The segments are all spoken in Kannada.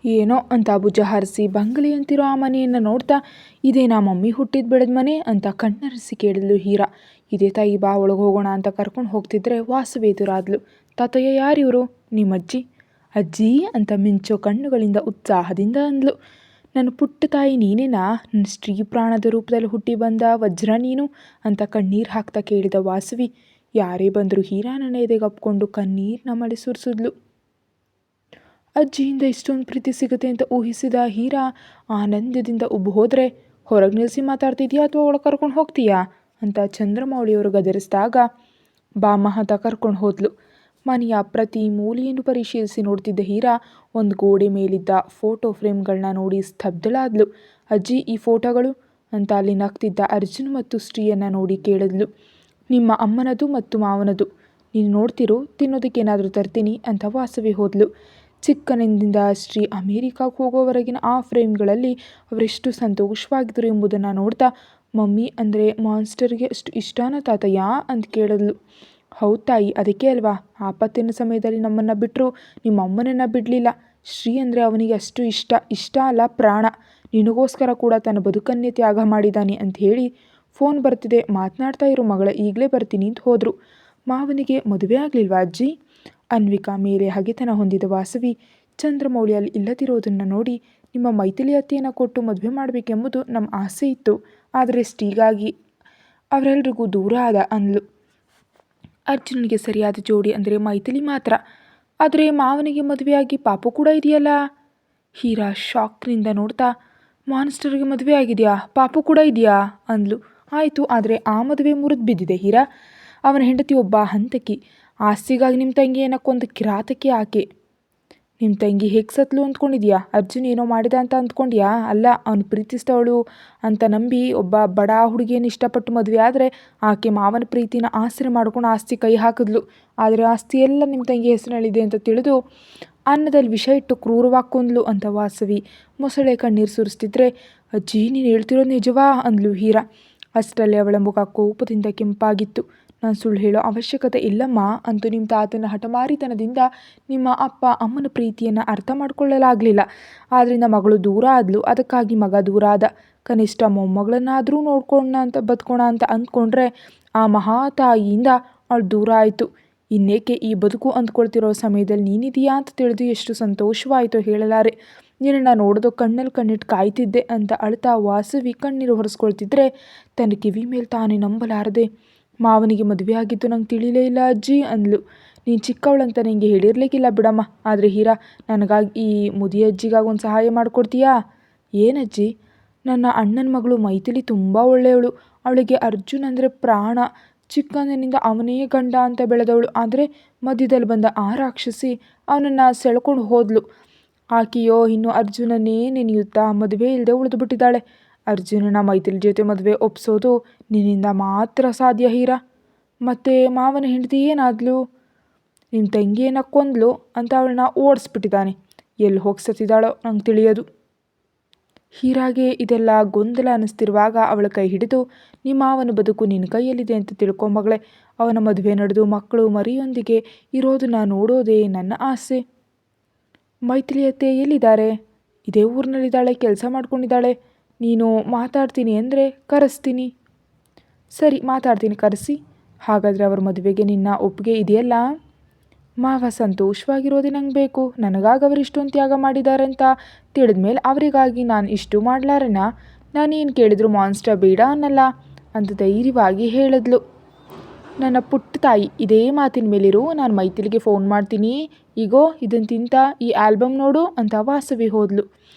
ಏನೋ ಅಂತ ಭುಜ ಹಾರಿಸಿ ಬಂಗಲೆ ಅಂತಿರೋ ಆ ಮನೆಯನ್ನು ನೋಡ್ತಾ ಇದೇನಾ ಮಮ್ಮಿ ಹುಟ್ಟಿದ ಬೆಳೆದ ಮನೆ ಅಂತ ಕಣ್ಣರಿಸಿ ಕೇಳಿದ್ಲು ಹೀರಾ. ಇದೇ ತಾಯಿ ಬಾ ಒಳಗೆ ಹೋಗೋಣ ಅಂತ ಕರ್ಕೊಂಡು ಹೋಗ್ತಿದ್ರೆ ವಾಸವಿ ಎದುರಾದ್ಲು. ತಾತಯ್ಯ ಯಾರಿವರು? ನಿಮ್ಮಜ್ಜಿ. ಅಜ್ಜಿ ಅಂತ ಮಿಂಚೋ ಕಣ್ಣುಗಳಿಂದ ಉತ್ಸಾಹದಿಂದ ಅಂದ್ಲು. ನನ್ನ ಪುಟ್ಟ ತಾಯಿ ನೀನೇನಾ? ನನ್ನ ಸ್ತ್ರೀ ಪ್ರಾಣದ ರೂಪದಲ್ಲಿ ಹುಟ್ಟಿ ಬಂದ ವಜ್ರ ನೀನು ಅಂತ ಕಣ್ಣೀರು ಹಾಕ್ತಾ ಕೇಳಿದ ವಾಸವಿ. ಯಾರೇ ಬಂದರೂ ಹೀರಾ ನನ್ನ ಎದೆಗೆ ಅಪ್ಕೊಂಡು ಕಣ್ಣೀರನ್ನ ಮಳೆ ಸುರಿಸಿದ್ಲು. ಅಜ್ಜಿಯಿಂದ ಇಷ್ಟೊಂದು ಪ್ರೀತಿ ಸಿಗುತ್ತೆ ಅಂತ ಊಹಿಸಿದ ಹೀರಾ ಆನಂದದಿಂದ ಉಬ್ಬು ಹೋದರೆ, ಹೊರಗೆ ನಿಲ್ಲಿಸಿ ಮಾತಾಡ್ತಿದ್ಯಾ ಅಥವಾ ಒಳಗೆ ಕರ್ಕೊಂಡು ಹೋಗ್ತೀಯಾ ಅಂತ ಚಂದ್ರಮೌಳಿಯವರು ಗದರಿಸಿದಾಗ, ಬಾಮ ಅಂತ ಕರ್ಕೊಂಡು ಹೋದ್ಲು. ಮನೆಯ ಪ್ರತಿ ಮೂಲೆಯನ್ನು ಪರಿಶೀಲಿಸಿ ನೋಡ್ತಿದ್ದ ಹೀರಾ ಒಂದು ಗೋಡೆ ಮೇಲಿದ್ದ ಫೋಟೋ ಫ್ರೇಮ್ಗಳನ್ನ ನೋಡಿ ಸ್ತಬ್ಧಳಾದ್ಲು. ಅಜ್ಜಿ, ಈ ಫೋಟೋಗಳು ಅಂತ ಅಲ್ಲಿ ನಗ್ತಿದ್ದ ಅರ್ಜುನ್ ಮತ್ತು ಸ್ತ್ರೀಯನ್ನು ನೋಡಿ ಕೇಳಿದ್ಲು. ನಿಮ್ಮ ಅಮ್ಮನದು ಮತ್ತು ಮಾವನದು. ನೀನು ನೋಡ್ತಿರು, ತಿನ್ನೋದಕ್ಕೆ ಏನಾದರೂ ತರ್ತೀನಿ ಅಂತ ವಾಸವಿ ಹೋದ್ಲು. ಚಿಕ್ಕನಿಂದ ಶ್ರೀ ಅಮೇರಿಕಾಗೆ ಹೋಗೋವರೆಗಿನ ಆ ಫ್ರೇಮ್ಗಳಲ್ಲಿ ಅವರೆಷ್ಟು ಸಂತೋಷವಾಗಿದ್ದರು ಎಂಬುದನ್ನು ನೋಡ್ತಾ, ಮಮ್ಮಿ ಅಂದರೆ ಮಾನ್ಸ್ಟರ್ಗೆ ಅಷ್ಟು ಇಷ್ಟನಾ ತಾತಯ್ಯ ಅಂತ ಕೇಳಿದ್ಲು. ಹೌದು ತಾಯಿ, ಅದಕ್ಕೆ ಅಲ್ವಾ ಆಪತ್ತಿನ ಸಮಯದಲ್ಲಿ ನಮ್ಮನ್ನು ಬಿಟ್ಟರು ನಿಮ್ಮ ಅಮ್ಮನನ್ನು ಬಿಡಲಿಲ್ಲ. ಶ್ರೀ ಅಂದರೆ ಅವನಿಗೆ ಅಷ್ಟು ಇಷ್ಟ ಅಲ್ಲ ಪ್ರಾಣ. ನಿನಗೋಸ್ಕರ ಕೂಡ ತನ್ನ ಬದುಕನ್ನೇ ತ್ಯಾಗ ಮಾಡಿದ್ದಾನೆ ಅಂತ ಹೇಳಿ ಫೋನ್ ಬರ್ತಿದೆ, ಮಾತನಾಡ್ತಾ ಇರೋ ಮಗಳ, ಈಗಲೇ ಬರ್ತೀನಿ ಅಂತ ಹೋದರು. ಮಾವನಿಗೆ ಮದುವೆ ಆಗಲಿಲ್ವಾ ಅಜ್ಜಿ? ಅನ್ವಿಕಾ ಮೇಲೆ ಹಗೆತನ ಹೊಂದಿದ ವಾಸವಿ ಚಂದ್ರಮೌಳಿಯಲ್ಲಿ ಇಲ್ಲದಿರೋದನ್ನು ನೋಡಿ, ನಿಮ್ಮ ಮೈಥಿಲಿ ಅತ್ತೆಯನ್ನು ಕೊಟ್ಟು ಮದುವೆ ಮಾಡಬೇಕೆಂಬುದು ನಮ್ಮ ಆಸೆ ಇತ್ತು. ಆದರೆ ಸ್ತ್ರೀಗಾಗಿ ಅವರೆಲ್ರಿಗೂ ದೂರ ಆದ ಅಂದ್ಲು. ಅರ್ಜುನನಿಗೆ ಸರಿಯಾದ ಜೋಡಿ ಅಂದರೆ ಮೈಥಿಲಿ ಮಾತ್ರ. ಆದರೆ ಮಾವನಿಗೆ ಮದುವೆಯಾಗಿ ಪಾಪು ಕೂಡ ಇದೆಯಲ್ಲ? ಹೀರಾ ಶಾಕ್ನಿಂದ ನೋಡ್ತಾ, ಮಾನ್ಸ್ಟರ್ಗೆ ಮದುವೆ ಆಗಿದೆಯಾ, ಪಾಪು ಕೂಡ ಇದೆಯಾ ಅಂದ್ಲು. ಆಯಿತು, ಆದರೆ ಆ ಮದುವೆ ಮುರಿದು ಬಿದ್ದಿದೆ ಹೀರಾ. ಅವನ ಹೆಂಡತಿ ಒಬ್ಬ ಹಂತಕಿ. ಆಸ್ತಿಗಾಗಿ ನಿಮ್ಮ ತಂಗಿಯನ್ನು ಕೊಂದ ಕಿರಾತಕಿ ಆಕೆ. ನಿಮ್ಮ ತಂಗಿ ಹೇಗೆ ಸತ್ಲು ಅಂದ್ಕೊಂಡಿದ್ಯಾ? ಅರ್ಜುನ್ ಏನೋ ಮಾಡಿದ ಅಂತ ಅಂದ್ಕೊಂಡ್ಯಾ? ಅಲ್ಲ, ಅವನು ಪ್ರೀತಿಸ್ತವಳು ಅಂತ ನಂಬಿ ಒಬ್ಬ ಬಡ ಹುಡುಗಿಯನ್ನು ಇಷ್ಟಪಟ್ಟು ಮದುವೆ ಆದರೆ ಆಕೆ ಮಾವನ ಪ್ರೀತಿನ ಆಸರೆ ಮಾಡ್ಕೊಂಡು ಆಸ್ತಿ ಕೈ ಹಾಕಿದ್ಲು. ಆದರೆ ಆಸ್ತಿ ಎಲ್ಲ ನಿಮ್ಮ ತಂಗಿ ಹೆಸರಿನಲ್ಲಿದೆ ಅಂತ ತಿಳಿದು ಅನ್ನದಲ್ಲಿ ವಿಷ ಇಟ್ಟು ಕ್ರೂರವಾಗಿ ಕೊಂದ್ಲು ಅಂತ ವಾಸವಿ ಮೊಸಳೆ ಕಣ್ಣೀರು ಸುರಿಸ್ತಿದ್ರೆ, ಅಜ್ಜಿ ನೀನು ಹೇಳ್ತಿರೋದು ನಿಜವಾ ಅಂದ್ಲು ಹೀರಾ. ಅಷ್ಟರಲ್ಲಿ ಅವಳ ಮುಖ ಕೋಪದಿಂದ ಕೆಂಪಾಗಿತ್ತು. ನಾನು ಸುಳ್ಳು ಹೇಳೋ ಅವಶ್ಯಕತೆ ಇಲ್ಲಮ್ಮ ಅಂತೂ ನಿಮ್ಮ ತಾತನ ಹಠಮಾರಿತನದಿಂದ ನಿಮ್ಮ ಅಪ್ಪ ಅಮ್ಮನ ಪ್ರೀತಿಯನ್ನು ಅರ್ಥ ಮಾಡ್ಕೊಳ್ಳಲಾಗಲಿಲ್ಲ. ಆದ್ದರಿಂದ ಮಗಳು ದೂರ ಆದ್ಲು, ಅದಕ್ಕಾಗಿ ಮಗ ದೂರ ಆದ. ಕನಿಷ್ಠ ಮೊಮ್ಮಗಳನ್ನಾದರೂ ನೋಡ್ಕೊಳ್ಳೋಣ ಅಂತ ಬದುಕೋಣ ಅಂತ ಅಂದ್ಕೊಂಡ್ರೆ ಆ ಮಹಾತಾಯಿಯಿಂದ ಅವಳು ದೂರ ಆಯಿತು. ಇನ್ನೇಕೆ ಈ ಬದುಕು ಅಂದ್ಕೊಳ್ತಿರೋ ಸಮಯದಲ್ಲಿ ನೀನಿದೆಯಾ ಅಂತ ತಿಳಿದು ಎಷ್ಟು ಸಂತೋಷವಾಯಿತು ಹೇಳಲಾರೆ. ನಿನ್ನನ್ನು ನೋಡೋದು ಕಣ್ಣಲ್ಲಿ ಕಣ್ಣಿಟ್ಟು ಕಾಯ್ತಿದ್ದೆ ಅಂತ ಅಳ್ತಾ ವಾಸವಿ ಕಣ್ಣೀರು ಹೊರಿಸ್ಕೊಳ್ತಿದ್ರೆ, ತನ್ನ ಕಿವಿ ಮೇಲೆ ತಾನೇ ನಂಬಲಾರದೆ, ಮಾವನಿಗೆ ಮದುವೆ ಆಗಿದ್ದು ನಂಗೆ ತಿಳಿಲೇ ಇಲ್ಲ ಅಜ್ಜಿ ಅಂದ್ಲು. ನೀನು ಚಿಕ್ಕವಳಂತ ನಿಂಗೆ ಹೇಳಿರ್ಲಿಕ್ಕಿಲ್ಲ ಬಿಡಮ್ಮ. ಆದರೆ ಹೀರಾ, ನನಗಾಗಿ ಈ ಮುದಿಯಜ್ಜಿಗಾಗಿ ಒಂದು ಸಹಾಯ ಮಾಡಿಕೊಡ್ತೀಯಾ? ಏನಜ್ಜಿ? ನನ್ನ ಅಣ್ಣನ ಮಗಳು ಮೈಥಿಲಿ ತುಂಬ ಒಳ್ಳೆಯವಳು. ಅವಳಿಗೆ ಅರ್ಜುನ್ ಅಂದರೆ ಪ್ರಾಣ. ಚಿಕ್ಕಂದಿನಿಂದ ಅವನೇ ಗಂಡ ಅಂತ ಬೆಳೆದವಳು. ಆದರೆ ಮಧ್ಯದಲ್ಲಿ ಬಂದ ಆ ರಾಕ್ಷಸಿ ಅವನನ್ನು ಸೆಳ್ಕೊಂಡು ಹೋದ್ಲು. ಆಕೆಯೋ ಇನ್ನು ಅರ್ಜುನನ್ನೇ ನೆನೆಯುತ್ತಾ ಮದುವೆ ಇಲ್ಲದೆ ಉಳಿದು ಬಿಟ್ಟಿದ್ದಾಳೆ. ಅರ್ಜುನನ ಮೈಥಿಲಿ ಜೊತೆ ಮದುವೆ ಒಪ್ಸೋದು ನಿನ್ನಿಂದ ಮಾತ್ರ ಸಾಧ್ಯ ಹೀರಾ. ಮತ್ತು ಮಾವನ ಹೆಂಡತಿ ಏನಾದ್ಲು? ನಿಮ್ಮ ತಂಗಿಯನ್ನು ಕೊಂದ್ಲು ಅಂತ ಅವಳನ್ನ ಓಡಿಸ್ಬಿಟ್ಟಿದ್ದಾನೆ. ಎಲ್ಲಿ ಹೋಗಿ ಸತ್ತಿದ್ದಾಳೋ ನಂಗೆ ತಿಳಿಯೋದು. ಹೀರಾಗೆ ಇದೆಲ್ಲ ಗೊಂದಲ ಅನ್ನಿಸ್ತಿರುವಾಗ ಅವಳ ಕೈ ಹಿಡಿದು, ನಿಮ್ಮ ಮಾವನ ಬದುಕು ನಿನ್ನ ಕೈಯಲ್ಲಿದೆ ಅಂತ ತಿಳ್ಕೊಂಬಗಳೇ. ಅವನ ಮದುವೆ ನಡೆದು ಮಕ್ಕಳು ಮರಿಯೊಂದಿಗೆ ಇರೋದನ್ನ ನೋಡೋದೇ ನನ್ನ ಆಸೆ. ಮೈಥಿಲಿ ಅತ್ತೆ ಎಲ್ಲಿದ್ದಾರೆ? ಇದೇ ಊರಿನಲ್ಲಿದ್ದಾಳೆ, ಕೆಲಸ ಮಾಡ್ಕೊಂಡಿದ್ದಾಳೆ. ನೀನು ಮಾತಾಡ್ತೀನಿ ಅಂದರೆ ಕರೆಸ್ತೀನಿ. ಸರಿ, ಮಾತಾಡ್ತೀನಿ, ಕರೆಸಿ. ಹಾಗಾದರೆ ಅವ್ರ ಮದುವೆಗೆ ನಿನ್ನ ಒಪ್ಪಿಗೆ ಇದೆಯಲ್ಲ? ಮಾವ ಸಂತೋಷವಾಗಿರೋದೇ ನಂಗೆ ಬೇಕು. ನನಗಾಗಿ ಅವರು ಇಷ್ಟೊಂದು ತ್ಯಾಗ ಮಾಡಿದ್ದಾರೆ ಅಂತ ತಿಳಿದ ಮೇಲೆ ಅವರಿಗಾಗಿ ನಾನು ಇಷ್ಟು ಮಾಡಲಾರನ? ನಾನೇನು ಕೇಳಿದ್ರು ಮಾನ್ಸ್ಟರ್ ಬೇಡ ಅನ್ನಲ್ಲ ಅಂತ ಧೈರ್ಯವಾಗಿ ಹೇಳಿದ್ಲು. ನನ್ನ ಪುಟ್ಟ ತಾಯಿ, ಇದೇ ಮಾತಿನ ಮೇಲಿರು. ನಾನು ಮೈಥಿಲಿಗೆ ಫೋನ್ ಮಾಡ್ತೀನಿ. ಈಗೋ ಇದನ್ನು ತಿಂತ ಈ ಆಲ್ಬಮ್ ನೋಡು ಅಂತ ವಾಸವಿ ಹೋದ್ಲು.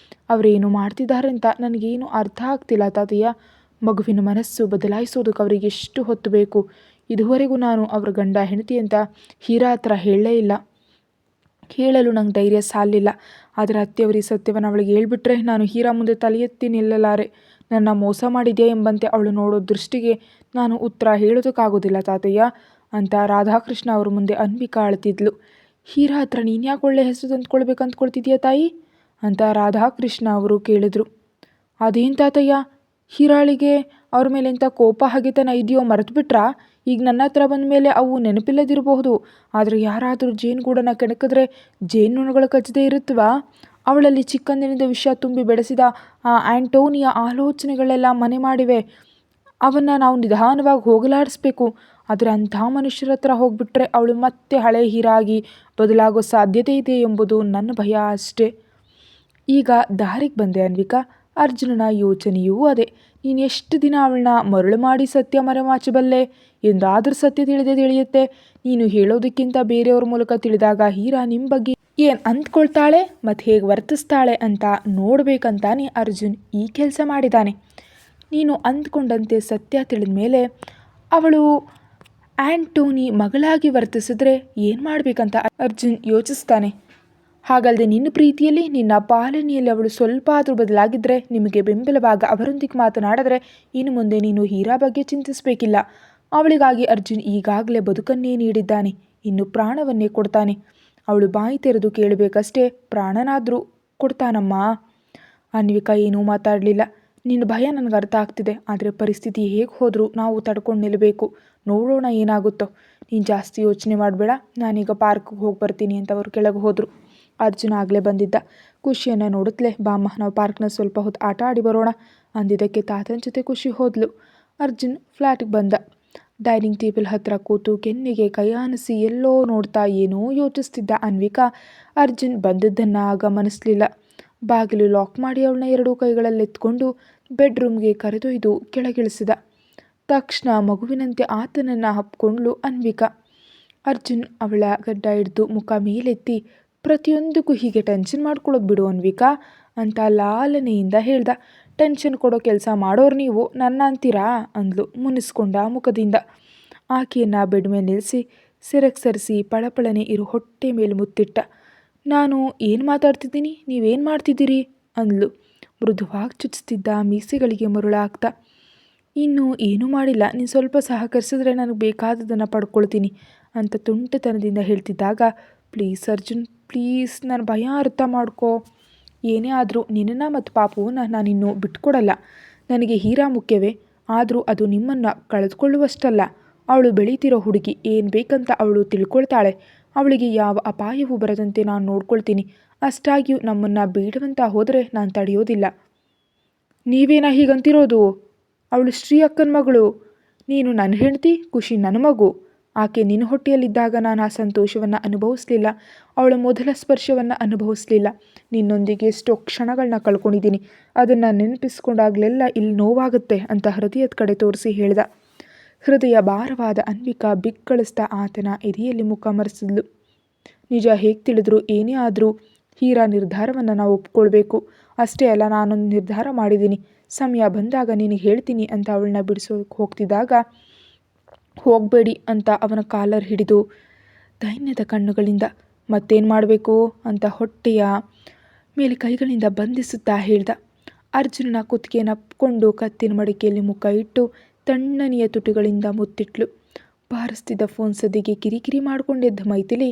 ಅವರೇನು ಮಾಡ್ತಿದ್ದಾರಂತ ನನಗೇನು ಅರ್ಥ ಆಗ್ತಿಲ್ಲ ತಾತಯ್ಯ. ಮಗುವಿನ ಮನಸ್ಸು ಬದಲಾಯಿಸೋದಕ್ಕೆ ಅವರಿಗೆ ಎಷ್ಟು ಹೊತ್ತು ಬೇಕು? ಇದುವರೆಗೂ ನಾನು ಅವ್ರ ಗಂಡ ಹೆಂಡತಿ ಅಂತ ಹೀರಾ ಹತ್ರ ಹೇಳಲೇ ಇಲ್ಲ. ಹೇಳಲು ನಂಗೆ ಧೈರ್ಯ ಸಾಲಿಲ್ಲ. ಆದರೆ ಅತ್ತೆಯವರಿಗೆ ಸತ್ಯವನ್ನು ಅವಳಿಗೆ ಹೇಳ್ಬಿಟ್ರೆ ನಾನು ಹೀರಾ ಮುಂದೆ ತಲೆ ಎತ್ತಿ ನಿಲ್ಲಲಾರೆ. ನನ್ನ ಮೋಸ ಮಾಡಿದ್ಯಾ ಎಂಬಂತೆ ಅವಳು ನೋಡೋ ದೃಷ್ಟಿಗೆ ನಾನು ಉತ್ತರ ಹೇಳೋದಕ್ಕಾಗೋದಿಲ್ಲ ತಾತಯ್ಯ ಅಂತ ರಾಧಾಕೃಷ್ಣ ಅವ್ರ ಮುಂದೆ ಅನ್ವಿಕಾ ಅಳ್ತಿದ್ಲು. ಹೀರಾ ಹತ್ರ ನೀನು ಯಾಕೆ ಒಳ್ಳೆ ಹೆಸರು ತಂದ್ಕೊಳ್ಬೇಕು ಅಂದ್ಕೊಳ್ತಿದ್ಯಾ ತಾಯಿ ಅಂತ ರಾಧಾಕೃಷ್ಣ ಅವರು ಕೇಳಿದ್ರು. ಅದೇನು ತಾತಯ್ಯ, ಹೀರಾಳಿಗೆ ಅವ್ರ ಮೇಲೆ ಎಂಥ ಕೋಪ ಹಗೆತನ ಇದೆಯೋ ಮರೆತು ಬಿಟ್ರಾ? ಈಗ ನನ್ನ ಹತ್ರ ಬಂದ ಮೇಲೆ ಅವು ನೆನಪಿಲ್ಲದಿರಬಹುದು. ಆದರೆ ಯಾರಾದರೂ ಜೇನುಗೂಡನ್ನು ಕೆಣಕಿದ್ರೆ ಜೇನುನೊಣಗಳು ಕಚ್ಚದೇ ಇರುತ್ತವಾ? ಅವಳಲ್ಲಿ ಚಿಕ್ಕಂದಿನಿಂದ ವಿಷಯ ತುಂಬಿ ಬೆಳೆಸಿದ ಆ ಆ್ಯಂಟೋನಿಯ ಆಲೋಚನೆಗಳೆಲ್ಲ ಮನೆ ಮಾಡಿವೆ. ಅವನ್ನು ನಾವು ನಿಧಾನವಾಗಿ ಹೋಗಲಾಡಿಸ್ಬೇಕು. ಆದರೆ ಅಂಥ ಮನುಷ್ಯರ ಹತ್ರ ಹೋಗ್ಬಿಟ್ರೆ ಅವಳು ಮತ್ತೆ ಹಳೆ ಹೀರಾಗಿ ಬದಲಾಗೋ ಸಾಧ್ಯತೆ ಇದೆ ಎಂಬುದು ನನ್ನ ಭಯ ಅಷ್ಟೇ. ಈಗ ದಾರಿಗೆ ಬಂದೆ ಅನ್ವಿಕಾ. ಅರ್ಜುನನ ಯೋಚನೆಯೂ ಅದೇ. ನೀನು ಎಷ್ಟು ದಿನ ಅವಳನ್ನ ಮರಳು ಮಾಡಿ ಸತ್ಯ ಮರೆಮಾಚಬಲ್ಲೆ? ಎಂದಾದರೂ ಸತ್ಯ ತಿಳಿಯುತ್ತೆ. ನೀನು ಹೇಳೋದಕ್ಕಿಂತ ಬೇರೆಯವ್ರ ಮೂಲಕ ತಿಳಿದಾಗ ಹೀರಾ ನಿಮ್ಮ ಬಗ್ಗೆ ಏನು ಅಂದ್ಕೊಳ್ತಾಳೆ ಮತ್ತು ಹೇಗೆ ವರ್ತಿಸ್ತಾಳೆ ಅಂತ ನೋಡಬೇಕಂತಾನೆ ಅರ್ಜುನ್ ಈ ಕೆಲಸ ಮಾಡಿದ್ದಾನೆ. ನೀನು ಅಂದ್ಕೊಂಡಂತೆ ಸತ್ಯ ತಿಳಿದ ಮೇಲೆ ಅವಳು ಆ್ಯಂಟೋನಿ ಮಗಳಾಗಿ ವರ್ತಿಸಿದ್ರೆ ಏನು ಮಾಡಬೇಕಂತ ಅರ್ಜುನ್ ಯೋಚಿಸ್ತಾನೆ. ಹಾಗಲ್ಲದೆ ನಿನ್ನ ಪ್ರೀತಿಯಲ್ಲಿ, ನಿನ್ನ ಪಾಲನೆಯಲ್ಲಿ ಅವಳು ಸ್ವಲ್ಪ ಆದರೂ ಬದಲಾಗಿದ್ದರೆ, ನಿಮಗೆ ಬೆಂಬಲವಾಗ ಅವರೊಂದಿಗೆ ಮಾತನಾಡಿದ್ರೆ ಇನ್ನು ಮುಂದೆ ನೀನು ಹೀರಾ ಬಗ್ಗೆ ಚಿಂತಿಸಬೇಕಿಲ್ಲ. ಅವಳಿಗಾಗಿ ಅರ್ಜುನ್ ಈಗಾಗಲೇ ಬದುಕನ್ನೇ ನೀಡಿದ್ದಾನೆ, ಇನ್ನು ಪ್ರಾಣವನ್ನೇ ಕೊಡ್ತಾನೆ. ಅವಳು ಬಾಯಿ ತೆರೆದು ಕೇಳಬೇಕಷ್ಟೇ, ಪ್ರಾಣನಾದರೂ ಕೊಡ್ತಾನಮ್ಮ. ಅನ್ವಿಕಾ ಏನೂ ಮಾತಾಡಲಿಲ್ಲ. ನಿನ್ನ ಭಯ ನನಗೆ ಅರ್ಥ ಆಗ್ತಿದೆ, ಆದರೆ ಪರಿಸ್ಥಿತಿ ಹೇಗೆ ಹೋದರೂ ನಾವು ತಡ್ಕೊಂಡು ನಿಲ್ಲಬೇಕು. ನೋಡೋಣ ಏನಾಗುತ್ತೋ. ನೀನು ಜಾಸ್ತಿ ಯೋಚನೆ ಮಾಡಬೇಡ, ನಾನೀಗ ಪಾರ್ಕ್ಗೆ ಹೋಗಿ ಬರ್ತೀನಿ ಅಂತ ಅವರು ಕೆಳಗೆ ಹೋದರು. ಅರ್ಜುನ್ ಆಗಲೇ ಬಂದಿದ್ದ. ಖುಷಿಯನ್ನು ನೋಡುತ್ತಲೇ, ಬಾಮ್ಮ ನಾವು ಪಾರ್ಕ್ನ ಸ್ವಲ್ಪ ಹೊತ್ತು ಆಟ ಆಡಿ ಬರೋಣ ಅಂದಿದ್ದಕ್ಕೆ ತಾತನ ಜೊತೆ ಖುಷಿ ಹೋದ್ಲು. ಅರ್ಜುನ್ ಫ್ಲ್ಯಾಟ್ಗೆ ಬಂದ. ಡೈನಿಂಗ್ ಟೇಬಲ್ ಹತ್ರ ಕೂತು ಕೆನ್ನೆಗೆ ಕೈ ಆನಿಸಿ ಎಲ್ಲೋ ನೋಡ್ತಾ ಏನೋ ಯೋಚಿಸ್ತಿದ್ದ ಅನ್ವಿಕಾ ಅರ್ಜುನ್ ಬಂದದ್ದನ್ನು ಗಮನಿಸಲಿಲ್ಲ. ಬಾಗಿಲು ಲಾಕ್ ಮಾಡಿ ಅವಳನ್ನ ಎರಡೂ ಕೈಗಳಲ್ಲೆತ್ಕೊಂಡು ಬೆಡ್ರೂಮ್ಗೆ ಕರೆದೊಯ್ದು ಕೆಳಗಿಳಿಸಿದ. ತಕ್ಷಣ ಮಗುವಿನಂತೆ ಆತನನ್ನು ಹಪ್ಕೊಂಡ್ಲು ಅನ್ವಿಕಾ. ಅರ್ಜುನ್ ಅವಳ ಗಡ್ಡ ಹಿಡಿದು ಮುಖ ಮೇಲೆತ್ತಿ, ಪ್ರತಿಯೊಂದಕ್ಕೂ ಹೀಗೆ ಟೆನ್ಷನ್ ಮಾಡ್ಕೊಳ್ಳೋದು ಬಿಡು ಅನ್ವಿಕಾ ಅಂತ ಲಾಲನೆಯಿಂದ ಹೇಳ್ದ. ಟೆನ್ಷನ್ ಕೊಡೋ ಕೆಲಸ ಮಾಡೋರು ನೀವು ನನ್ನ ಅಂತೀರಾ ಅಂದ್ಲು ಮುನಿಸ್ಕೊಂಡ ಮುಖದಿಂದ. ಆಕೆಯನ್ನು ಬೆಡ್ ಮೇಲೆ ನಿಲ್ಲಿಸಿ ಸೆರಗ್ ಸರಿಸಿ ಪಳಪಳನೆ ಇರು ಹೊಟ್ಟೆ ಮೇಲೆ ಮುತ್ತಿಟ್ಟ. ನಾನು ಏನು ಮಾತಾಡ್ತಿದ್ದೀನಿ, ನೀವೇನು ಮಾಡ್ತಿದ್ದೀರಿ ಅಂದ್ಲು ಮೃದುವಾಗಿ ಚುಚ್ಚಿಸ್ತಿದ್ದ ಮೀಸೆಗಳಿಗೆ ಮರುಳಾಗ್ತಾ. ಇನ್ನೂ ಏನೂ ಮಾಡಿಲ್ಲ, ನೀನು ಸ್ವಲ್ಪ ಸಹಕರಿಸಿದ್ರೆ ನನಗೆ ಬೇಕಾದದನ್ನು ಪಡ್ಕೊಳ್ತೀನಿ ಅಂತ ತುಂಟತನದಿಂದ ಹೇಳ್ತಿದ್ದಾಗ, ಪ್ಲೀಸ್ ಅರ್ಜುನ್ ಪ್ಲೀಸ್, ನನ್ನ ಭಯ ಅರ್ಥ ಮಾಡ್ಕೋ. ಏನೇ ಆದರೂ ನಿನ್ನನ್ನು ಮತ್ತು ಪಾಪುವನ್ನು ನಾನಿನ್ನೂ ಬಿಟ್ಕೊಡಲ್ಲ. ನನಗೆ ಹೀರಾ ಮುಖ್ಯವೇ, ಆದರೂ ಅದು ನಿಮ್ಮನ್ನು ಕಳೆದುಕೊಳ್ಳುವಷ್ಟಲ್ಲ. ಅವಳು ಬೆಳೀತಿರೋ ಹುಡುಗಿ, ಏನು ಬೇಕಂತ ಅವಳು ತಿಳ್ಕೊಳ್ತಾಳೆ. ಅವಳಿಗೆ ಯಾವ ಅಪಾಯವೂ ಬರದಂತೆ ನಾನು ನೋಡ್ಕೊಳ್ತೀನಿ. ಅಷ್ಟಾಗಿಯೂ ನಮ್ಮನ್ನು ಬೇಡವಂತ ಹೋದರೆ ನಾನು ತಡೆಯೋದಿಲ್ಲ. ನೀವೇನ ಹೀಗಂತಿರೋದು? ಅವಳು ಶ್ರೀ ಅಕ್ಕನ ಮಗಳು, ನೀನು ನನ್ನ ಹೆಂಡತಿ, ಖುಷಿ ನನ್ನ ಮಗು. ಆಕೆ ನಿನ್ನ ಹೊಟ್ಟೆಯಲ್ಲಿದ್ದಾಗ ನಾನು ಆ ಸಂತೋಷವನ್ನು ಅನುಭವಿಸಲಿಲ್ಲ, ಅವಳ ಮೊದಲ ಸ್ಪರ್ಶವನ್ನು ಅನುಭವಿಸಲಿಲ್ಲ. ನಿನ್ನೊಂದಿಗೆ ಎಷ್ಟೋ ಕ್ಷಣಗಳನ್ನ ಕಳ್ಕೊಂಡಿದ್ದೀನಿ, ಅದನ್ನು ನೆನಪಿಸ್ಕೊಂಡಾಗಲೆಲ್ಲ ಇಲ್ಲಿ ನೋವಾಗುತ್ತೆ ಅಂತ ಹೃದಯದ ಕಡೆ ತೋರಿಸಿ ಹೇಳ್ದ. ಹೃದಯ ಭಾರವಾದ ಅನ್ವಿಕಾ ಬಿಕ್ಕಳಿಸ್ತಾ ಆತನ ಎದೆಯಲ್ಲಿ ಮುಖ ಮರೆಸಿದ್ಲು. ನಿಜ ಹೇಗೆ ತಿಳಿದ್ರು ಏನೇ ಆದರೂ ಹೀರಾ ನಿರ್ಧಾರವನ್ನು ನಾವು ಒಪ್ಕೊಳ್ಬೇಕು. ಅಷ್ಟೇ ಅಲ್ಲ, ನಾನೊಂದು ನಿರ್ಧಾರ ಮಾಡಿದ್ದೀನಿ, ಸಮಯ ಬಂದಾಗ ನಿನಗೆ ಹೇಳ್ತೀನಿ ಅಂತ ಅವಳನ್ನ ಬಿಡಿಸೋಕೆ ಹೋಗ್ತಿದ್ದಾಗ, ಹೋಗಬೇಡಿ ಅಂತ ಅವನ ಕಾಲರ್ ಹಿಡಿದು ದೈನ್ಯದ ಕಣ್ಣುಗಳಿಂದ ಮತ್ತೇನು ಮಾಡಬೇಕು ಅಂತ ಹೊಟ್ಟೆಯ ಮೇಲೆ ಕೈಗಳಿಂದ ಬಂಧಿಸುತ್ತಾ ಹೇಳ್ದ. ಅರ್ಜುನನ ಕುತ್ತಿಗೆಯನ್ನು ಅಪ್ಕೊಂಡು ಕತ್ತಿನ ಮಡಿಕೆಯಲ್ಲಿ ಮುಖ ಇಟ್ಟು ತಣ್ಣನೆಯ ತುಟಿಗಳಿಂದ ಮುತ್ತಿಟ್ಲು. ಬಾರಿಸ್ತಿದ್ದ ಫೋನ್ ಸದ್ದಿಗೆ ಕಿರಿಕಿರಿ ಮಾಡಿಕೊಂಡೆದ್ದ ಮೈಥಿಲಿ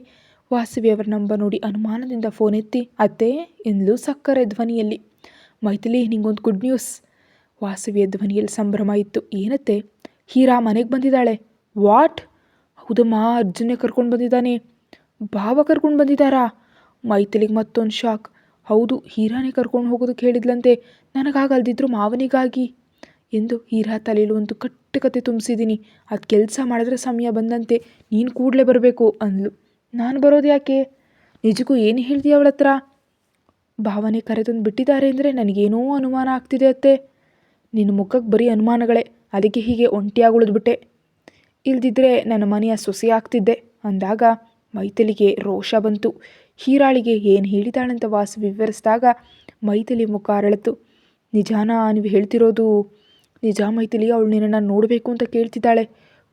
ವಾಸವಿಯವರ ನಂಬರ್ ನೋಡಿ ಅನುಮಾನದಿಂದ ಫೋನ್ ಎತ್ತಿ, ಅತ್ತೆ ಎಂದ್ಲು ಸಕ್ಕರೆ ಧ್ವನಿಯಲ್ಲಿ. ಮೈಥಿಲಿ, ನಿಂಗೊಂದು ಗುಡ್ ನ್ಯೂಸ್. ವಾಸವಿಯ ಧ್ವನಿಯಲ್ಲಿ ಸಂಭ್ರಮ ಇತ್ತು. ಏನತ್ತೆ? ಹೀರಾ ಮನೆಗೆ ಬಂದಿದ್ದಾಳೆ. ವಾಟ್? ಹೌದಮ್ಮ, ಅರ್ಜುನೇ ಕರ್ಕೊಂಡು ಬಂದಿದ್ದಾನೆ. ಭಾವ ಕರ್ಕೊಂಡು ಬಂದಿದ್ದಾರಾ? ಮೈಥಿಲಿಗೆ ಮತ್ತೊಂದು ಶಾಕ್. ಹೌದು, ಹೀರಾನೇ ಕರ್ಕೊಂಡು ಹೋಗೋದಕ್ಕೆ ಹೇಳಿದ್ಲಂತೆ, ನನಗಾಗಲ್ದಿದ್ರು ಮಾವನಿಗಾಗಿ ಎಂದು. ಹೀರಾ ತಲೆಯಲ್ಲಿ ಒಂದು ಕಟ್ಟುಕತೆ ತುಂಬಿಸಿದ್ದೀನಿ, ಅದು ಕೆಲಸ ಮಾಡಿದ್ರೆ ಸಮಯ ಬಂದಂತೆ ನೀನು ಕೂಡಲೇ ಬರಬೇಕು ಅಂದ್ಲು. ನಾನು ಬರೋದು ಯಾಕೆ? ನಿಜಕ್ಕೂ ಏನು ಹೇಳ್ತೀಯ ಅವಳ ಹತ್ರ? ಭಾವನೆ ಕರೆತಂದು ಬಿಟ್ಟಿದ್ದಾರೆ ಅಂದರೆ ನನಗೇನೋ ಅನುಮಾನ ಆಗ್ತಿದೆ ಅತ್ತೆ. ನಿನ್ನ ಮುಖಕ್ಕೆ ಬರೀ ಅನುಮಾನಗಳೇ, ಅದಕ್ಕೆ ಹೀಗೆ ಒಂಟಿಯಾಗಿ ಉಳಿದ್ಬಿಟ್ಟೆ. ಇಲ್ದಿದ್ರೆ ನನ್ನ ಮನೆಯ ಸೊಸೆ ಆಗ್ತಿದ್ದೆ ಅಂದಾಗ ಮೈಥಿಲಿಗೆ ರೋಷ ಬಂತು. ಹೀರಾಳಿಗೆ ಏನು ಹೇಳಿದಾಳಂತ ವಾಸು ವಿವರಿಸಿದಾಗ ಮೈಥಿಲಿ ಮುಖ ಅರಳಿತು. ನಿಜಾನಾ ನೀವು ಹೇಳ್ತಿರೋದು? ನಿಜ ಮೈಥಿಲಿ, ಅವಳು ನಿನ್ನನ್ನು ನೋಡಬೇಕು ಅಂತ ಕೇಳ್ತಿದ್ದಾಳೆ.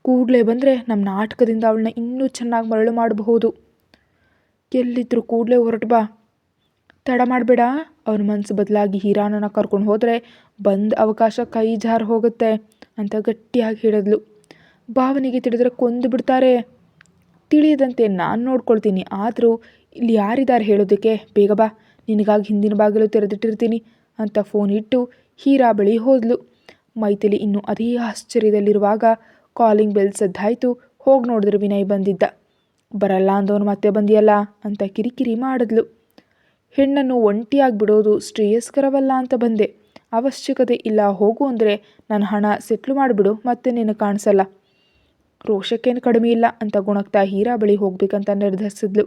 ಕೂಡಲೇ ಬಂದರೆ ನಮ್ಮ ನಾಟಕದಿಂದ ಅವಳನ್ನ ಇನ್ನೂ ಚೆನ್ನಾಗಿ ಮರಳು ಮಾಡಬಹುದು. ಎಲ್ಲಿದ್ದರೂ ಕೂಡಲೇ ಹೊರಟು ಬಾ, ತಡ ಮಾಡಬೇಡ. ಅವನ ಮನಸ್ಸು ಬದಲಾಗಿ ಹೀರಾನನ್ನು ಕರ್ಕೊಂಡು ಹೋದರೆ ಬಂದ ಅವಕಾಶ ಕೈ ಜಾರು ಹೋಗುತ್ತೆ ಅಂತ ಗಟ್ಟಿಯಾಗಿ ಹೇಳಿದ್ಲು. ಭಾವನೆಗೆ ತಿಳಿದ್ರೆ ಕೊಂದು ಬಿಡ್ತಾರೆ. ತಿಳಿಯದಂತೆ ನಾನು ನೋಡ್ಕೊಳ್ತೀನಿ, ಆದರೂ ಇಲ್ಲಿ ಯಾರಿದ್ದಾರೆ ಹೇಳೋದಕ್ಕೆ? ಬೇಗ ಬಾ, ನಿನಗಾಗಿ ಹಿಂದಿನ ಬಾಗಿಲು ತೆರೆದಿಟ್ಟಿರ್ತೀನಿ ಅಂತ ಫೋನ್ ಇಟ್ಟು ಹೀರಾ ಬಳಿ ಹೋದ್ಲು. ಮೈಥಿಲಿ ಇನ್ನೂ ಅದೇ ಆಶ್ಚರ್ಯದಲ್ಲಿರುವಾಗ ಕಾಲಿಂಗ್ ಬೆಲ್ ಸದ್ದಾಯಿತು. ಹೋಗಿ ನೋಡಿದ್ರೆ ವಿನಯ್ ಬಂದಿದ್ದ. ಬರಲ್ಲ ಅಂದವನು ಮತ್ತೆ ಬಂದಿಯಲ್ಲ ಅಂತ ಕಿರಿಕಿರಿ ಮಾಡಿದ್ಲು. ಹೆಣ್ಣನ್ನು ಒಂಟಿಯಾಗಿ ಬಿಡೋದು ಶ್ರೇಯಸ್ಕರವಲ್ಲ ಅಂತ ಬಂದೆ. ಅವಶ್ಯಕತೆ ಇಲ್ಲ, ಹೋಗು ಅಂದರೆ ನನ್ನ ಹಣ ಸೆಟ್ಲು ಮಾಡಿಬಿಡು, ಮತ್ತೆ ನಿನ್ನ ಕಾಣಿಸಲ್ಲ. ರೋಷಕ್ಕೇನು ಕಡಿಮೆ ಇಲ್ಲ ಅಂತ ಗುಣಕ್ತಾ ಹೀರಾ ಬಳಿ ಹೋಗ್ಬೇಕಂತ ನಿರ್ಧರಿಸಿದ್ಲು.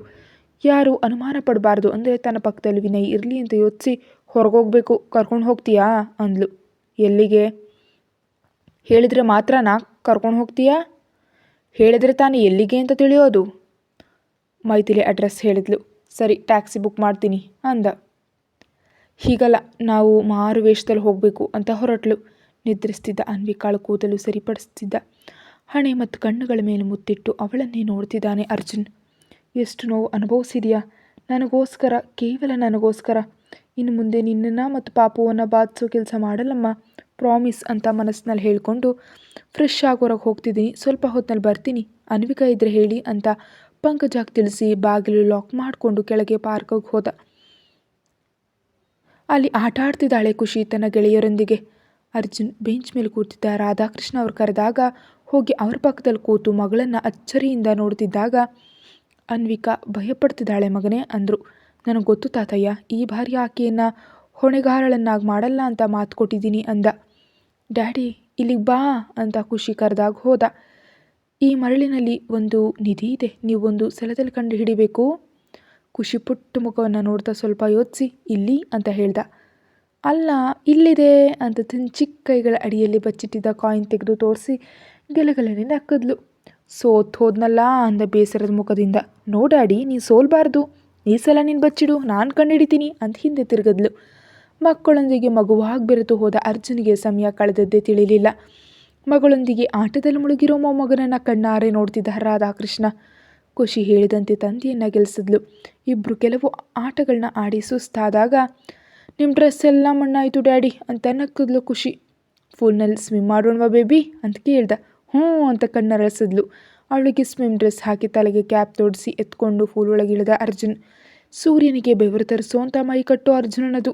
ಯಾರು ಅನುಮಾನ ಪಡಬಾರ್ದು ಅಂದರೆ ತನ್ನ ಪಕ್ಕದಲ್ಲಿ ವಿನಯ್ ಇರಲಿ ಅಂತ ಯೋಚಿಸಿ ಹೊರಗೋಗ್ಬೇಕು. ಕರ್ಕೊಂಡು ಹೋಗ್ತೀಯಾ ಅಂದ್ಲು. ಎಲ್ಲಿಗೆ? ಹೇಳಿದರೆ ಮಾತ್ರ ನಾ ಕರ್ಕೊಂಡು ಹೋಗ್ತೀಯಾ? ಹೇಳಿದರೆ ತಾನೇ ಎಲ್ಲಿಗೆ ಅಂತ ತಿಳಿಯೋದು. ಮೈಥಿಲಿ ಅಡ್ರೆಸ್ ಹೇಳಿದ್ಲು. ಸರಿ, ಟ್ಯಾಕ್ಸಿ ಬುಕ್ ಮಾಡ್ತೀನಿ ಅಂದ. ಹೀಗಲ್ಲ, ನಾವು ಮಾರು ವೇಷದಲ್ಲಿ ಹೋಗಬೇಕು ಅಂತ ಹೊರಟ್ಲು. ನಿದ್ರಿಸ್ತಿದ್ದ ಅನ್ವಿಕಾಳ ಕೂದಲು ಸರಿಪಡಿಸ್ತಿದ್ದ. ಹಣೆ ಮತ್ತು ಕಣ್ಣುಗಳ ಮೇಲೆ ಮುತ್ತಿಟ್ಟು ಅವಳನ್ನೇ ನೋಡ್ತಿದ್ದಾನೆ ಅರ್ಜುನ್. ಎಷ್ಟು ನೋವು ಅನುಭವಿಸಿದೆಯಾ? ನನಗೋಸ್ಕರ, ಕೇವಲ ನನಗೋಸ್ಕರ. ಇನ್ನು ಮುಂದೆ ನಿನ್ನನ್ನು ಮತ್ತು ಪಾಪುವನ್ನು ಬಾಧಿಸೋ ಕೆಲಸ ಮಾಡಲ್ಲಮ್ಮ, ಪ್ರಾಮಿಸ್ ಅಂತ ಮನಸ್ಸಿನಲ್ಲಿ ಹೇಳಿಕೊಂಡು ಫ್ರೆಶ್ ಆಗಿ ಹೊರಗೆ ಹೋಗ್ತಿದ್ದೀನಿ. ಸ್ವಲ್ಪ ಹೊತ್ತಿನಲ್ಲಿ ಬರ್ತೀನಿ, ಅನ್ವಿಕಾ ಇದ್ರೆ ಹೇಳಿ ಅಂತ ಪಂಕಜಾಗ್ ತಿಳಿಸಿ ಬಾಗಿಲು ಲಾಕ್ ಮಾಡಿಕೊಂಡು ಕೆಳಗೆ ಪಾರ್ಕ್ಗೆ ಹೋದ. ಅಲ್ಲಿ ಆಟ ಆಡ್ತಿದ್ದಾಳೆ ಖುಷಿ ತನ್ನ ಗೆಳೆಯರೊಂದಿಗೆ. ಅರ್ಜುನ್ ಬೆಂಚ್ ಮೇಲೆ ಕೂತಿದ್ದ ರಾಧಾಕೃಷ್ಣ ಅವ್ರು ಕರೆದಾಗ ಹೋಗಿ ಅವ್ರ ಪಕ್ಕದಲ್ಲಿ ಕೂತು ಮಗಳನ್ನು ಅಚ್ಚರಿಯಿಂದ ನೋಡ್ತಿದ್ದಾಗ, ಅನ್ವಿಕಾ ಭಯಪಡ್ತಿದ್ದಾಳೆ ಮಗನೇ ಅಂದರು. ನನಗೆ ಗೊತ್ತು ತಾತಯ್ಯ, ಈ ಬಾರಿ ಆಕೆಯನ್ನು ಹೊಣೆಗಾರಳನ್ನಾಗಿ ಮಾಡಲ್ಲ ಅಂತ ಮಾತು ಕೊಟ್ಟಿದ್ದೀನಿ ಅಂದ. ಡ್ಯಾಡಿ ಇಲ್ಲಿಗೆ ಬಾ ಅಂತ ಖುಷಿ ಕರೆದಾಗ ಹೋದ. ಈ ಮರಳಿನಲ್ಲಿ ಒಂದು ನಿಧಿ ಇದೆ, ನೀವೊಂದು ಸಲದಲ್ಲಿ ಕಂಡು ಹಿಡಿಬೇಕು. ಖುಷಿ ಪುಟ್ಟ ಮುಖವನ್ನು ನೋಡ್ತಾ ಸ್ವಲ್ಪ ಯೋಚಿಸಿ ಇಲ್ಲಿ ಅಂತ ಹೇಳ್ದ. ಅಲ್ಲ ಇಲ್ಲಿದೆ ಅಂತ ಚಿಕ್ಕ ಕೈಗಳ ಅಡಿಯಲ್ಲಿ ಬಚ್ಚಿಟ್ಟಿದ್ದ ಕಾಯಿನ್ ತೆಗೆದು ತೋರಿಸಿ ಗೆಲಗಲನೆ ನಕ್ಕದ್ಲು. ಸೋತ್ ಹೋದ್ನಲ್ಲ ಅಂದ ಬೇಸರದ ಮುಖದಿಂದ. ನೋಡಾಡಿ, ನೀನು ಸೋಲ್ಬಾರ್ದು, ಈ ಸಲ ನೀನು ಬಚ್ಚಿಡು, ನಾನು ಕಂಡುಹಿಡಿತೀನಿ ಅಂತ ಹಿಂದೆ ತಿರುಗದ್ಲು. ಮಕ್ಕಳೊಂದಿಗೆ ಮಗುವಾಗಿ ಬೆರೆತು ಹೋದ ಅರ್ಜುನಿಗೆ ಸಮಯ ಕಳೆದದ್ದೇ ತಿಳಿಲಿಲ್ಲ. ಮಗಳೊಂದಿಗೆ ಆಟದಲ್ಲಿ ಮುಳುಗಿರೋ ಮೊಮ್ಮಗನನ್ನು ಕಣ್ಣಾರೆ ನೋಡ್ತಿದ್ದ ರಾಧಾಕೃಷ್ಣ. ಖುಷಿ ಹೇಳಿದಂತೆ ತಂದೆಯನ್ನು ಗೆಲ್ಲಿಸಿದ್ಲು. ಇಬ್ಬರು ಕೆಲವು ಆಟಗಳನ್ನ ಆಡಿ ಸುಸ್ತಾದಾಗ, ನಿಮ್ಮ ಡ್ರೆಸ್ ಎಲ್ಲ ಮಣ್ಣಾಯಿತು ಡ್ಯಾಡಿ ಅಂತ ನಕ್ಕದ್ಲು ಖುಷಿ. ಫೂಲ್ನಲ್ಲಿ ಸ್ವಿಮ್ ಮಾಡೋಣವಾ ಬೇಬಿ ಅಂತ ಕೇಳ್ದ. ಹ್ಞೂ ಅಂತ ಕಣ್ಣರಳಿಸಿದ್ಲು. ಅವಳಿಗೆ ಸ್ವಿಮ್ ಡ್ರೆಸ್ ಹಾಕಿ ತಲೆಗೆ ಕ್ಯಾಪ್ ತೊಡಿಸಿ ಎತ್ಕೊಂಡು ಫೂಲ್ ಒಳಗಿಳಿದ ಅರ್ಜುನ್. ಸೂರ್ಯನಿಗೆ ಬೆವರು ತರಿಸೋಂಥ ಮೈ ಕಟ್ಟೋ ಅರ್ಜುನನದು.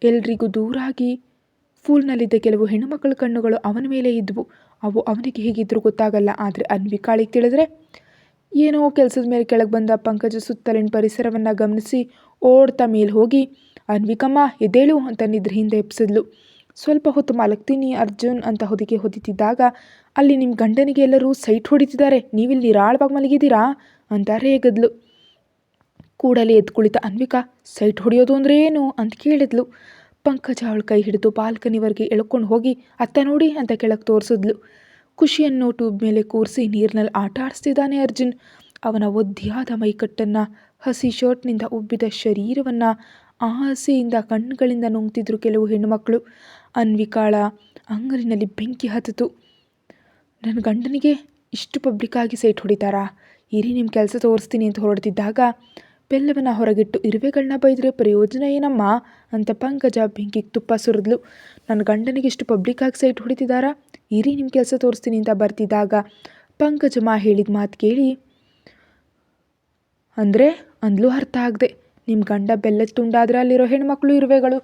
ಎಲ್ರಿಗೂ ದೂರಾಗಿ ಫೂಲ್ನಲ್ಲಿದ್ದ ಕೆಲವು ಹೆಣ್ಣುಮಕ್ಕಳ ಕಣ್ಣುಗಳು ಅವನ ಮೇಲೆ ಇದ್ವು. ಅವು ಅವನಿಗೆ ಹೇಗಿದ್ರೂ ಗೊತ್ತಾಗಲ್ಲ, ಆದರೆ ಅನ್ವಿಕಾಳಿಗೆ ತಿಳಿದ್ರೆ. ಏನೋ ಕೆಲಸದ ಮೇಲೆ ಕೆಳಗೆ ಬಂದ ಪಂಕಜ ಸುತ್ತಲಿನ ಪರಿಸರವನ್ನು ಗಮನಿಸಿ ಓಡ್ತಾ ಮೇಲೆ ಹೋಗಿ, ಅನ್ವಿಕಮ್ಮ ಎದ್ದೇಳು ಅಂತ ನಿದ್ರೆ ಹಿಂದೆ ಎಪ್ಸಿದ್ಲು. ಸ್ವಲ್ಪ ಹೊತ್ತು ಮಲಗ್ತೀನಿ ಅರ್ಜುನ್ ಅಂತ ಹೊದಿತಿದ್ದಾಗ, ಅಲ್ಲಿ ನಿಮ್ಮ ಗಂಡನಿಗೆ ಎಲ್ಲರೂ ಸೈಟ್ ಹೊಡಿತಿದ್ದಾರೆ, ನೀವಿಲ್ಲಿ ನಿರಾಳವಾಗಿ ಮಲಗಿದ್ದೀರಾ ಅಂತ ರೇಗದ್ಲು. ಕೂಡಲೇ ಎದ್ದು ಕುಳಿತ ಅನ್ವಿಕಾ, ಸೈಟ್ ಹೊಡೆಯೋದು ಅಂದರೆ ಏನು ಅಂತ ಕೇಳಿದ್ಲು. ಪಂಕಜ ಅವಳ ಕೈ ಹಿಡಿದು ಬಾಲ್ಕನಿವರೆಗೆ ಎಳ್ಕೊಂಡು ಹೋಗಿ ಅತ್ತ ನೋಡಿ ಅಂತ ಕೆಳಗೆ ತೋರಿಸಿದ್ಲು. ಖುಷಿಯನ್ನು ಟ್ಯೂಬ್ ಮೇಲೆ ಕೂರಿಸಿ ನೀರಿನಲ್ಲಿ ಆಟ ಆಡಿಸ್ತಿದ್ದಾನೆ ಅರ್ಜುನ್. ಅವನ ಒದ್ದಿಯಾದ ಮೈಕಟ್ಟನ್ನು, ಹಸಿ ಶರ್ಟ್ನಿಂದ ಉಬ್ಬಿದ ಶರೀರವನ್ನು ಆಸೆಯಿಂದ ಕಣ್ಣುಗಳಿಂದ ನುಂಗ್ತಿದ್ರು ಕೆಲವು ಹೆಣ್ಣುಮಕ್ಕಳು. ಅನ್ವಿಕಾಳ ಅಂಗಲಿನಲ್ಲಿ ಬೆಂಕಿ ಹತ್ತಿತು. ನನ್ನ ಗಂಡನಿಗೆ ಇಷ್ಟು ಪಬ್ಲಿಕ್ಕಾಗಿ ಸೈಟ್ ಹೊಡಿತಾರಾ? ಇರಿ ನಿಮ್ಮ ಕೆಲಸ ತೋರಿಸ್ತೀನಿ ಅಂತ ಹೊರಡ್ತಿದ್ದಾಗ ಬೆಲ್ಲವನ್ನು ಹೊರಗಿಟ್ಟು ಇರುವೆಗಳನ್ನ ಬೈದರೆ ಪ್ರಯೋಜನ ಏನಮ್ಮ ಅಂತ ಪಂಕಜ ಬೆಂಕಿಗೆ ತುಪ್ಪ ಸುರಿದ್ಲು. ನನ್ನ ಗಂಡನಿಗೆ ಇಷ್ಟು ಪಬ್ಲಿಕ್ಕಾಗಿ ಸೈಟ್ ಹೊಡಿತಿದ್ದಾರಾ? ಇರಿ ನಿಮ್ಮ ಕೆಲಸ ತೋರಿಸ್ತೀನಿ ಅಂತ ಬರ್ತಿದ್ದಾಗ ಪಂಕಜಮ್ಮ ಹೇಳಿದ ಮಾತು ಕೇಳಿ ಅಂದರೆ ಅಂದ್ಲೂ ಅರ್ಥ ಆಗದೆ, ನಿಮ್ಮ ಗಂಡ ಬೆಲ್ಲದ ತುಂಡಾದರೆ ಅಲ್ಲಿರೋ ಹೆಣ್ಮಕ್ಳು ಇರುವೆಗಳು.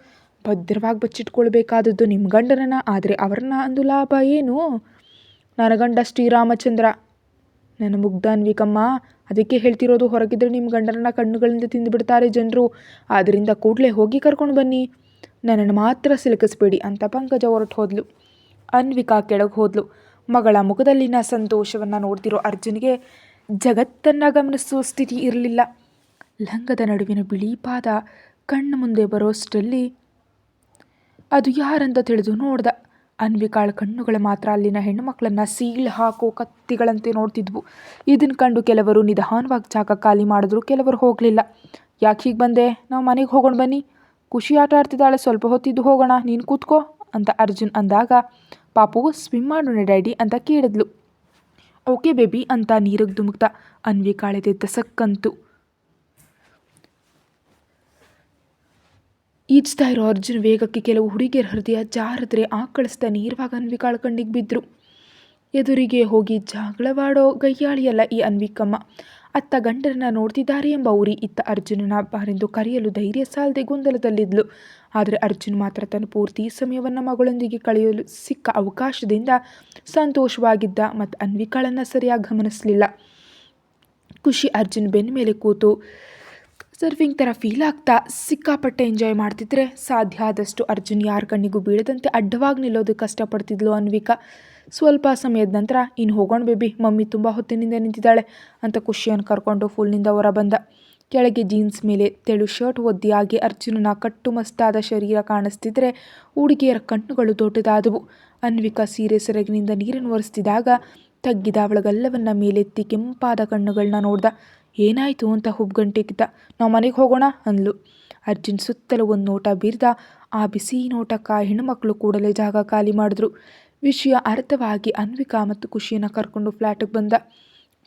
ಭದ್ರವಾಗಿ ಬಚ್ಚಿಟ್ಕೊಳ್ಬೇಕಾದದ್ದು ನಿಮ್ಮ ಗಂಡನನ್ನ, ಆದರೆ ಅವ್ರನ್ನ ಅಂದು ಲಾಭ ಏನು? ನನ್ನ ಗಂಡ ಶ್ರೀರಾಮಚಂದ್ರ. ನನ್ನ ಮುಗ್ಧ ಅನ್ವಿಕಮ್ಮ, ಅದಕ್ಕೆ ಹೇಳ್ತಿರೋದು, ಹೊರಗಿದ್ರೆ ನಿಮ್ಮ ಗಂಡನನ್ನ ಕಣ್ಣುಗಳಿಂದ ತಿಂದುಬಿಡ್ತಾರೆ ಜನರು. ಆದ್ದರಿಂದ ಕೂಡಲೇ ಹೋಗಿ ಕರ್ಕೊಂಡು ಬನ್ನಿ, ನನ್ನನ್ನು ಮಾತ್ರ ಸಿಲುಕಿಸ್ಬೇಡಿ ಅಂತ ಪಂಕಜ ಹೊರಟು ಹೋದ್ಲು. ಅನ್ವಿಕಾ ಕೆಳಗೆ ಹೋದ್ಲು. ಮಗಳ ಮುಖದಲ್ಲಿನ ಸಂತೋಷವನ್ನು ನೋಡ್ತಿರೋ ಅರ್ಜುನ್ಗೆ ಜಗತ್ತನ್ನು ಗಮನಿಸುವ ಸ್ಥಿತಿ ಇರಲಿಲ್ಲ. ಲಂಗದ ನಡುವಿನ ಬಿಳಿ ಪಾದ ಕಣ್ಣು ಮುಂದೆ ಬರೋಷ್ಟರಲ್ಲಿ ಅದು ಯಾರಂತ ತಿಳಿದು ನೋಡ್ದ. ಅನ್ವಿಕಾಳ ಕಣ್ಣುಗಳು ಮಾತ್ರ ಅಲ್ಲಿನ ಹೆಣ್ಣು ಮಕ್ಕಳನ್ನು ಸೀಳು ಹಾಕೋ ಕತ್ತಿಗಳಂತೆ ನೋಡ್ತಿದ್ವು. ಇದನ್ನು ಕಂಡು ಕೆಲವರು ನಿಧಾನವಾಗಿ ಜಾಗ ಖಾಲಿ ಮಾಡಿದ್ರು, ಕೆಲವರು ಹೋಗಲಿಲ್ಲ. ಯಾಕೆ ಹೀಗೆ ಬಂದೆ? ನಾವು ಮನೆಗೆ ಹೋಗೋಣ ಬನ್ನಿ, ಖುಷಿ ಆಟ ಆಡ್ತಿದ್ದಾಳೆ, ಸ್ವಲ್ಪ ಹೊತ್ತಿದ್ದು ಹೋಗೋಣ, ನೀನು ಕೂತ್ಕೋ ಅಂತ ಅರ್ಜುನ್ ಅಂದಾಗ, ಪಾಪು ಸ್ವಿಮ್ ಮಾಡೋಣ ಡ್ಯಾಡಿ ಅಂತ ಕೇಳಿದ್ಲು. ಓಕೆ ಬೇಬಿ ಅಂತ ನೀರಿಗೆ ಧುಮುಕ್ತ. ಅನ್ವಿಕಾಳೆದೆದ್ದ ಸಕ್ಕಂತು. ಈಜ್ತಾ ಇರೋ ಅರ್ಜುನ್ ವೇಗಕ್ಕೆ ಕೆಲವು ಹುಡುಗಿಯರ ಹೃದಯ ಜಾರಿದ್ರೆ ಆಕಳಿಸ್ತಾ ನೇರವಾಗ ಅನ್ವಿಕಾಳ ಕಣ್ಣಿಗೆ ಬಿದ್ದರು. ಎದುರಿಗೆ ಹೋಗಿ ಜಗಳವಾಡೋ ಗಯ್ಯಾಳಿಯಲ್ಲ ಈ ಅನ್ವಿಕಮ್ಮ. ಅತ್ತ ಗಂಡರನ್ನ ನೋಡ್ತಿದ್ದಾರೆ ಎಂಬ ಉರಿ, ಇತ್ತ ಅರ್ಜುನನ ಬಾರೆಂದು ಕರೆಯಲು ಧೈರ್ಯ ಸಾಲದೆ ಗೊಂದಲದಲ್ಲಿದ್ಲು. ಆದರೆ ಅರ್ಜುನ್ ಮಾತ್ರ ತನ್ನ ಪೂರ್ತಿ ಸಮಯವನ್ನು ಮಗಳೊಂದಿಗೆ ಕಳೆಯಲು ಸಿಕ್ಕ ಅವಕಾಶದಿಂದ ಸಂತೋಷವಾಗಿದ್ದ ಮತ್ತು ಅನ್ವಿಕಾಳನ್ನು ಸರಿಯಾಗಿ ಗಮನಿಸಲಿಲ್ಲ. ಖುಷಿ ಅರ್ಜುನ್ ಬೆನ್ನ ಮೇಲೆ ಕೂತು ಸರ್ಫಿಂಗ್ ಥರ ಫೀಲ್ ಆಗ್ತಾ ಸಿಕ್ಕಾಪಟ್ಟೆ ಎಂಜಾಯ್ ಮಾಡ್ತಿದ್ರೆ ಸಾಧ್ಯ ಆದಷ್ಟು ಅರ್ಜುನ್ ಯಾರ ಕಣ್ಣಿಗೂ ಬೀಳದಂತೆ ಅಡ್ಡವಾಗಿ ನಿಲ್ಲೋದಕ್ಕೆ ಕಷ್ಟಪಡ್ತಿದ್ಲು ಅನ್ವಿಕಾ. ಸ್ವಲ್ಪ ಸಮಯದ ನಂತರ ಇನ್ನು ಹೋಗೋಣ ಬೇಬಿ, ಮಮ್ಮಿ ತುಂಬ ಹೊತ್ತಿನಿಂದ ನಿಂತಿದ್ದಾಳೆ ಅಂತ ಖುಷಿಯನ್ನು ಕರ್ಕೊಂಡು ಫುಲ್ನಿಂದ ಹೊರ ಬಂದ. ಕೆಳಗೆ ಜೀನ್ಸ್ ಮೇಲೆ ತೆಳು ಶರ್ಟ್ ಒದ್ದಿಯಾಗಿ ಅರ್ಜುನನ ಕಟ್ಟುಮಸ್ತಾದ ಶರೀರ ಕಾಣಿಸ್ತಿದ್ರೆ ಹುಡುಗಿಯರ ಕಣ್ಣುಗಳು ದೊಡ್ಡದಾದವು. ಅನ್ವಿಕಾ ಸೀರೆ ಸೆರಗಿನಿಂದ ನೀರನ್ನು ಒರೆಸ್ತಿದ್ದಾಗ ತಗ್ಗಿದ ಅವಳಗಲ್ಲವನ್ನ ಮೇಲೆತ್ತಿ ಕೆಂಪಾದ ಕಣ್ಣುಗಳನ್ನ ನೋಡ್ದ. ಏನಾಯಿತು ಅಂತ ಹುಬ್ಗಂಟಿಕ್ಕಿದ್ದ. ನಾವು ಮನೆಗೆ ಹೋಗೋಣ ಅಂದ್ಲು. ಅರ್ಜುನ್ ಸುತ್ತಲೂ ಒಂದು ನೋಟ ಬೀರ್ದ. ಆ ಬಿಸಿ ನೋಟಕ್ಕೆ ಹೆಣ್ಣುಮಕ್ಕಳು ಕೂಡಲೇ ಜಾಗ ಖಾಲಿ ಮಾಡಿದ್ರು. ವಿಷಯ ಅರ್ಥವಾಗಿ ಅನ್ವಿಕಾ ಮತ್ತು ಖುಷಿಯನ್ನು ಕರ್ಕೊಂಡು ಫ್ಲ್ಯಾಟಿಗೆ ಬಂದ.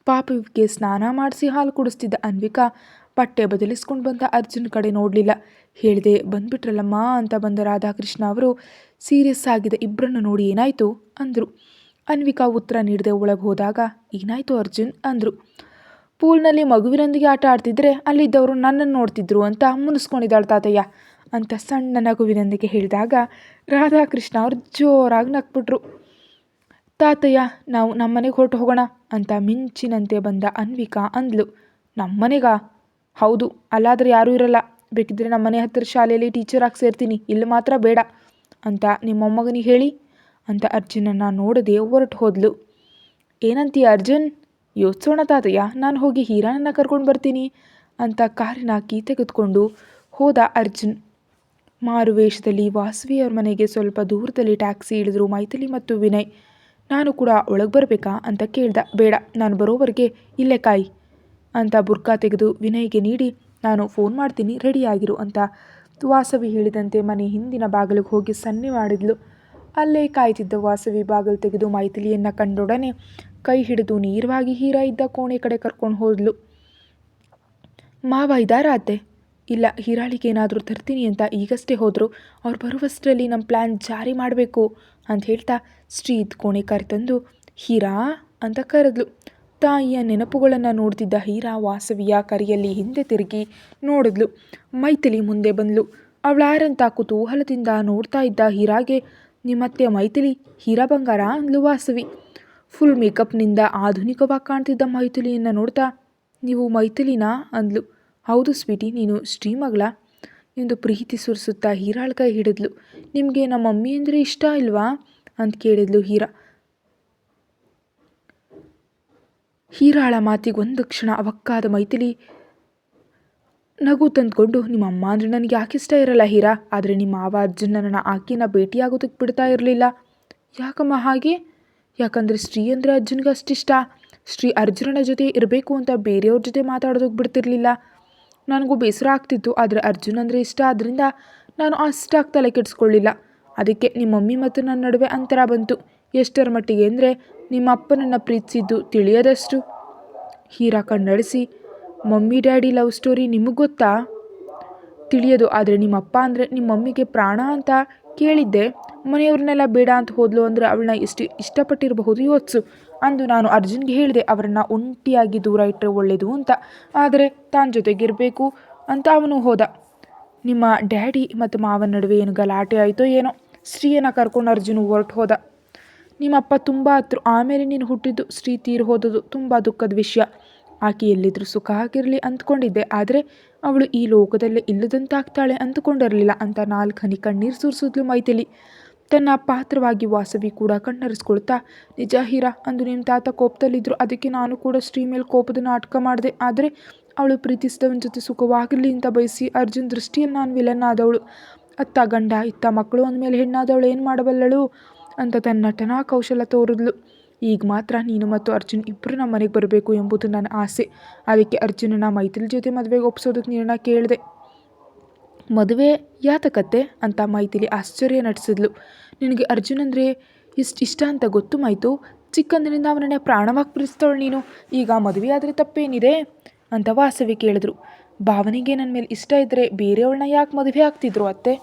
ಪಾಪುವಿಗೆ ಸ್ನಾನ ಮಾಡಿಸಿ ಹಾಲು ಕುಡಿಸ್ತಿದ್ದ ಅನ್ವಿಕಾ ಬಟ್ಟೆ ಬದಲಿಸ್ಕೊಂಡು ಬಂದ ಅರ್ಜುನ್ ಕಡೆ ನೋಡಲಿಲ್ಲ. ಹೇಳಿದೆ ಬಂದ್ಬಿಟ್ರಲ್ಲಮ್ಮ ಅಂತ ಬಂದ ರಾಧಾಕೃಷ್ಣ ಅವರು ಸೀರಿಯಸ್ ಆಗಿದ ಇಬ್ಬರನ್ನು ನೋಡಿ ಏನಾಯಿತು ಅಂದರು. ಅನ್ವಿಕಾ ಉತ್ತರ ನೀಡದೆ ಒಳಗೆ ಹೋದಾಗ ಏನಾಯಿತು ಅರ್ಜುನ್ ಅಂದರು. ಪೂಲ್ನಲ್ಲಿ ಮಗುವಿನೊಂದಿಗೆ ಆಟ ಆಡ್ತಿದ್ರೆ ಅಲ್ಲಿದ್ದವರು ನನ್ನನ್ನು ನೋಡ್ತಿದ್ರು ಅಂತ ಮುನಿಸ್ಕೊಂಡಿದ್ದಾಳೆ ತಾತಯ್ಯ ಅಂತ ಸಣ್ಣ ನಗುವಿನೊಂದಿಗೆ ಹೇಳಿದಾಗ ರಾಧಾಕೃಷ್ಣ ಅವರು ಜೋರಾಗಿ ನಕ್ಬಿಟ್ರು. ತಾತಯ್ಯ ನಾವು ನಮ್ಮನೆಗೆ ಹೊರಟು ಹೋಗೋಣ ಅಂತ ಮಿಂಚಿನಂತೆ ಬಂದ ಅನ್ವಿಕಾ ಅಂದ್ಲು. ನಮ್ಮನೆಗಾ? ಹೌದು, ಅಲ್ಲಾದರೆ ಯಾರೂ ಇರಲ್ಲ. ಬೇಕಿದ್ರೆ ನಮ್ಮನೆ ಹತ್ತಿರ ಶಾಲೆಯಲ್ಲಿ ಟೀಚರಾಗಿ ಸೇರ್ತೀನಿ, ಇಲ್ಲಿ ಮಾತ್ರ ಬೇಡ ಅಂತ ನಿಮ್ಮ ಮೊಮ್ಮಗನಿಗೆ ಹೇಳಿ ಅಂತ ಅರ್ಜುನನ್ನು ನೋಡದೆ ಹೊರಟು ಹೋದ್ಲು. ಏನಂತೀಯ ಅರ್ಜುನ್? ಯೋಚಿಸೋಣ ತಾತಯ್ಯ, ನಾನು ಹೋಗಿ ಹೀರಾನನ್ನು ಕರ್ಕೊಂಡು ಬರ್ತೀನಿ ಅಂತ ಕಾರಿನ ಕೀ ತೆಗೆದುಕೊಂಡು ಹೋದ ಅರ್ಜುನ್. ಮಾರುವೇಷದಲ್ಲಿ ವಾಸವಿಯವ್ರ ಮನೆಗೆ ಸ್ವಲ್ಪ ದೂರದಲ್ಲಿ ಟ್ಯಾಕ್ಸಿ ಇಳಿದ್ರು ಮೈಥಿಲಿ ಮತ್ತು ವಿನಯ್. ನಾನು ಕೂಡ ಒಳಗೆ ಬರಬೇಕಾ ಅಂತ ಕೇಳ್ದ. ಬೇಡ, ನಾನು ಬರೋವರೆಗೆ ಇಲ್ಲೇ ಕಾಯಿ ಅಂತ ಬುರ್ಕಾ ತೆಗೆದು ವಿನಯ್ಗೆ ನೀಡಿ ನಾನು ಫೋನ್ ಮಾಡ್ತೀನಿ ರೆಡಿಯಾಗಿರು ಅಂತ ವಾಸವಿ ಹೇಳಿದಂತೆ ಮನೆ ಹಿಂದಿನ ಬಾಗಿಲಿಗೆ ಹೋಗಿ ಸನ್ನೆ ಮಾಡಿದ್ಲು. ಅಲ್ಲೇ ಕಾಯ್ತಿದ್ದ ವಾಸವಿ ಬಾಗಿಲು ತೆಗೆದು ಮೈಥಿಲಿಯನ್ನು ಕಂಡೊಡನೆ ಕೈ ಹಿಡಿದು ನೇರವಾಗಿ ಹೀರಾ ಇದ್ದ ಕೋಣೆ ಕಡೆ ಕರ್ಕೊಂಡು ಹೋದ್ಲು. ಮಾವ ಇದ್ದಾರಾ ಅತ್ತೆ? ಇಲ್ಲ, ಹೀರಾಳಿಗೆ ಏನಾದರೂ ತರ್ತೀನಿ ಅಂತ ಈಗಷ್ಟೇ ಹೋದರು. ಅವ್ರು ಬರುವಷ್ಟರಲ್ಲಿ ನಮ್ಮ ಪ್ಲ್ಯಾನ್ ಜಾರಿ ಮಾಡಬೇಕು ಅಂತ ಹೇಳ್ತಾ ಶ್ರೀದ್ ಕೋಣೆ ಕರೆತಂದು ಹೀರಾ ಅಂತ ಕರೆದ್ಲು. ತಾಯಿಯ ನೆನಪುಗಳನ್ನು ನೋಡ್ತಿದ್ದ ಹೀರಾ ವಾಸವಿಯ ಕರೆಯಲ್ಲಿ ಹಿಂದೆ ತಿರುಗಿ ನೋಡಿದ್ಲು. ಮೈಥಿಲಿ ಮುಂದೆ ಬಂದ್ಲು. ಅವಳಾರಂತ ಕುತೂಹಲದಿಂದ ನೋಡ್ತಾ ಇದ್ದ ಹೀರಾಗೆ ನಿಮ್ಮತ್ತೆ ಮೈಥಿಲಿ ಹೀರಾ ಬಂಗಾರ ಅಂದ್ಲು ವಾಸವಿ. ಫುಲ್ ಮೇಕಪ್ನಿಂದ ಆಧುನಿಕವಾಗಿ ಕಾಣ್ತಿದ್ದ ಮೈಥಿಲಿಯನ್ನು ನೋಡ್ತಾ ನೀವು ಮೈಥಿಲಿನಾ ಅಂದ್ಲು. ಹೌದು ಸ್ವೀಟಿ, ನೀನು ಶ್ರೀಮಗಳ ಎಂದು ಪ್ರೀತಿ ಸುರಿಸುತ್ತಾ ಹೀರಾಳ ಕೈ ಹಿಡಿದ್ಲು. ನಿಮಗೆ ನಮ್ಮ ಮಮ್ಮಿ ಅಂದರೆ ಇಷ್ಟ ಇಲ್ವಾ ಅಂತ ಕೇಳಿದ್ಲು ಹೀರಾ. ಹೀರಾಳ ಮಾತಿಗೆ ಒಂದು ಕ್ಷಣ ಅವಕ್ಕಾದ ಮೈಥಿಲಿ ನಗು ತಂದ್ಕೊಂಡು ನಿಮ್ಮ ಅಮ್ಮ ಅಂದರೆ ನನಗೆ ಯಾಕೆ ಇಷ್ಟ ಇರಲ್ಲ ಹೀರಾ, ಆದರೆ ನಿಮ್ಮ ಮಾವ ಅರ್ಜುನ್ ನನ್ನ ಆಕೆನ ಭೇಟಿಯಾಗೋದಕ್ಕೆ ಬಿಡ್ತಾ ಇರಲಿಲ್ಲ. ಯಾಕಮ್ಮ ಹಾಗೆ? ಯಾಕಂದರೆ ಶ್ರೀ ಅಂದರೆ ಅರ್ಜುನ್ಗೆ ಅಷ್ಟಿಷ್ಟ. ಶ್ರೀ ಅರ್ಜುನನ ಜೊತೆ ಇರಬೇಕು ಅಂತ ಬೇರೆಯವ್ರ ಜೊತೆ ಮಾತಾಡೋದಕ್ಕೆ ಬಿಡ್ತಿರ್ಲಿಲ್ಲ. ನನಗೂ ಬೇಸರ ಆಗ್ತಿತ್ತು, ಆದರೆ ಅರ್ಜುನ್ ಅಂದರೆ ಇಷ್ಟ ಆದ್ದರಿಂದ ನಾನು ಅಷ್ಟಾಗಿ ತಲೆ ಕೆಡಿಸ್ಕೊಳ್ಳಿಲ್ಲ. ಅದಕ್ಕೆ ನಿಮ್ಮ ಮಮ್ಮಿ ಮತ್ತು ನನ್ನ ನಡುವೆ ಅಂತರ ಬಂತು. ಎಷ್ಟರ ಮಟ್ಟಿಗೆ ಅಂದರೆ ನಿಮ್ಮ ಅಪ್ಪನನ್ನು ಪ್ರೀತಿಸಿದ್ದು ತಿಳಿಯದಷ್ಟು. ಹೀರಾ ಕಣ್ಣಡಿಸಿ ಮಮ್ಮಿ ಡ್ಯಾಡಿ ಲವ್ ಸ್ಟೋರಿ ನಿಮಗೆ ಗೊತ್ತಾ? ತಿಳಿಯೋದು, ಆದರೆ ನಿಮ್ಮ ಅಪ್ಪ ಅಂದರೆ ನಿಮ್ಮ ಮಮ್ಮಿಗೆ ಪ್ರಾಣ ಅಂತ ಕೇಳಿದ್ದೆ. ಮನೆಯವ್ರನ್ನೆಲ್ಲ ಬೇಡ ಅಂತ ಹೋದ್ಲು ಅಂದರೆ ಅವಳನ್ನ ಎಷ್ಟು ಇಷ್ಟಪಟ್ಟಿರಬಹುದು ಯೋಚಿಸು ಅಂದು ನಾನು ಅರ್ಜುನ್ಗೆ ಹೇಳಿದೆ ಅವರನ್ನು ಒಂಟಿಯಾಗಿ ದೂರ ಇಟ್ಟರೆ ಒಳ್ಳೆಯದು ಅಂತ. ಆದರೆ ತಾನು ಜೊತೆಗಿರಬೇಕು ಅಂತ ಅವನು ಹೋದ. ನಿಮ್ಮ ಡ್ಯಾಡಿ ಮತ್ತು ಮಾವನ ನಡುವೆ ಏನು ಗಲಾಟೆ ಆಯಿತೋ ಏನೋ. ಶ್ರೀಯನ್ನು ಕರ್ಕೊಂಡು ಅರ್ಜುನ್ ಹೊರಟು ಹೋದ. ನಿಮ್ಮಪ್ಪ ತುಂಬ ಹತ್ರ ಆಮೇಲೆ ನೀನು ಹುಟ್ಟಿದ್ದು ಶ್ರೀ ತೀರು ಹೋದದು ತುಂಬ ದುಃಖದ ವಿಷಯ. ಆಕೆ ಎಲ್ಲಿದ್ದರೂ ಸುಖ ಆಗಿರಲಿ ಅಂದ್ಕೊಂಡಿದ್ದೆ, ಆದರೆ ಅವಳು ಈ ಲೋಕದಲ್ಲೇ ಇಲ್ಲದಂತಾಗ್ತಾಳೆ ಅಂದುಕೊಂಡಿರಲಿಲ್ಲ ಅಂತ 4 ಹನಿ ಕಣ್ಣೀರು ಸುರಿಸಿದ್ಲು ಮೈಥಿಲಿ. ತನ್ನ ಪಾತ್ರವಾಗಿ ವಾಸವಿ ಕೂಡ ಕಣ್ಣರಿಸ್ಕೊಳ್ತಾ ನಿಜ ಹೀರಾ, ಅಂದು ನಿಮ್ಮ ತಾತ ಕೋಪದಲ್ಲಿದ್ದರು, ಅದಕ್ಕೆ ನಾನು ಕೂಡ ಶ್ರೀ ಮೇಲೆ ಕೋಪದ ನಾಟಕ ಮಾಡಿದೆ. ಆದರೆ ಅವಳು ಪ್ರೀತಿಸಿದವನ ಜೊತೆ ಸುಖವಾಗಿರಲಿ ಅಂತ ಬಯಸಿ ಅರ್ಜುನ್ ದೃಷ್ಟಿಯಲ್ಲಿ ನಾನು ವಿಲನ್ ಆದವಳು. ಅತ್ತ ಗಂಡ ಇತ್ತ ಮಕ್ಕಳು ಅಂದಮೇಲೆ ಹೆಣ್ಣಾದವಳು ಏನು ಮಾಡಬಲ್ಲಳು ಅಂತ ತನ್ನ ನಟನಾ ಕೌಶಲ ತೋರಿದ್ಲು. ಈಗ ಮಾತ್ರ ನೀನು ಮತ್ತು ಅರ್ಜುನ್ ಇಬ್ಬರು ನಮ್ಮ ಮನೆಗೆ ಬರಬೇಕು ಎಂಬುದು ನನ್ನ ಆಸೆ. ಅದಕ್ಕೆ ಅರ್ಜುನನ ಮೈಥಿಲಿ ಜೊತೆ ಮದುವೆಗೆ ಒಪ್ಸೋದಕ್ಕೆ ನೀರನ್ನ ಕೇಳಿದೆ. ಮದುವೆ ಯಾತಕತ್ತೆ ಅಂತ ಮೈಥಿಲಿ ಆಶ್ಚರ್ಯ ನಟಿಸಿದ್ಲು. ನಿನಗೆ ಅರ್ಜುನ್ ಅಂದರೆ ಇಷ್ಟ ಅಂತ ಗೊತ್ತು ಮೈತು. ಚಿಕ್ಕಂದಿನಿಂದ ಅವನನ್ನೇ ಪ್ರಾಣವಾಗಿ ಪ್ರೀತಿಸ್ತವಳು ನೀನು. ಈಗ ಮದುವೆ ಆದರೆ ತಪ್ಪೇನಿದೆ ಅಂತ ವಾಸವಿ ಕೇಳಿದ್ರು. ಭಾವನೆಗೆ ನನ್ನ ಮೇಲೆ ಇಷ್ಟ ಇದ್ದರೆ ಬೇರೆಯವಳನ್ನ ಯಾಕೆ ಮದುವೆ ಆಗ್ತಿದ್ರು ಅತ್ತೆ?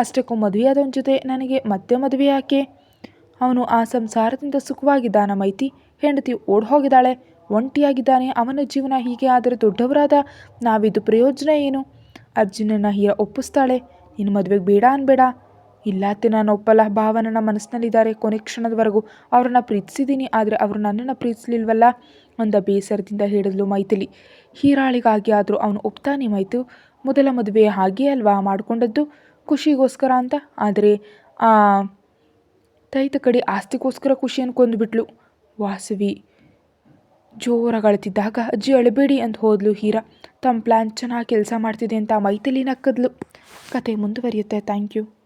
ಅಷ್ಟಕ್ಕೂ ಮದುವೆಯಾದವನ ಜೊತೆ ನನಗೆ ಮತ್ತೆ ಮದುವೆ ಯಾಕೆ? ಅವನು ಆ ಸಂಸಾರದಿಂದ ಸುಖವಾಗಿದ್ದಾನ ಮೈತಿ. ಹೆಂಡತಿ ಓಡ್ ಹೋಗಿದ್ದಾಳೆ, ಒಂಟಿಯಾಗಿದ್ದಾನೆ. ಅವನ ಜೀವನ ಹೀಗೆ ಆದರೆ ದೊಡ್ಡವರಾದ ನಾವಿದ್ದು ಪ್ರಯೋಜನ ಏನು? ಅರ್ಜುನನ್ನ ಹೀರಾ ಒಪ್ಪಿಸ್ತಾಳೆ. ನೀನು ಮದುವೆಗೆ ಬೇಡ ಅನ್ಬೇಡ. ಇಲ್ಲ ಅತ್ತೆ, ನಾನು ಒಪ್ಪಲ್ಲ. ಭಾವ ನನ್ನ ಮನಸ್ಸಿನಲ್ಲಿದ್ದಾರೆ ಕೊನೆ ಕ್ಷಣದವರೆಗೂ. ಅವ್ರನ್ನ ಪ್ರೀತಿಸಿದ್ದೀನಿ, ಆದರೆ ಅವರು ನನ್ನನ್ನು ಪ್ರೀತಿಸಲಿಲ್ವಲ್ಲ ಅಂದ ಬೇಸರದಿಂದ ಹೇಳಿದ್ಲು ಮೈಥಿಲಿ. ಹೀರಾಳಿಗಾಗಿ ಆದರೂ ಅವನು ಒಪ್ತಾನೆ ಮೈತು? ಮೊದಲ ಮದುವೆ ಹಾಗೇ ಅಲ್ವಾ ಮಾಡಿಕೊಂಡದ್ದು, ಖುಷಿಗೋಸ್ಕರ ಅಂತ. ಆದರೆ ಆ ತೈತ ಕಡೆ ಆಸ್ತಿಗೋಸ್ಕರ ಖುಷಿಯನ್ನು ಕೊಂದುಬಿಟ್ಲು. ವಾಸವಿ ಜೋರಾಗಿ ಅಳ್ತಿದ್ದಾಗ ಅಜ್ಜಿ ಅಳಬೇಡಿ ಅಂತ ಹೋದ್ಲು ಹೀರಾ. ತಮ್ಮ ಪ್ಲ್ಯಾನ್ ಚೆನ್ನಾಗಿ ಕೆಲಸ ಮಾಡ್ತಿದೆ ಅಂತ ಮೈಥಿಲಿ ನಕ್ಕದ್ಲು. ಕತೆ ಮುಂದುವರಿಯುತ್ತೆ. Thank you.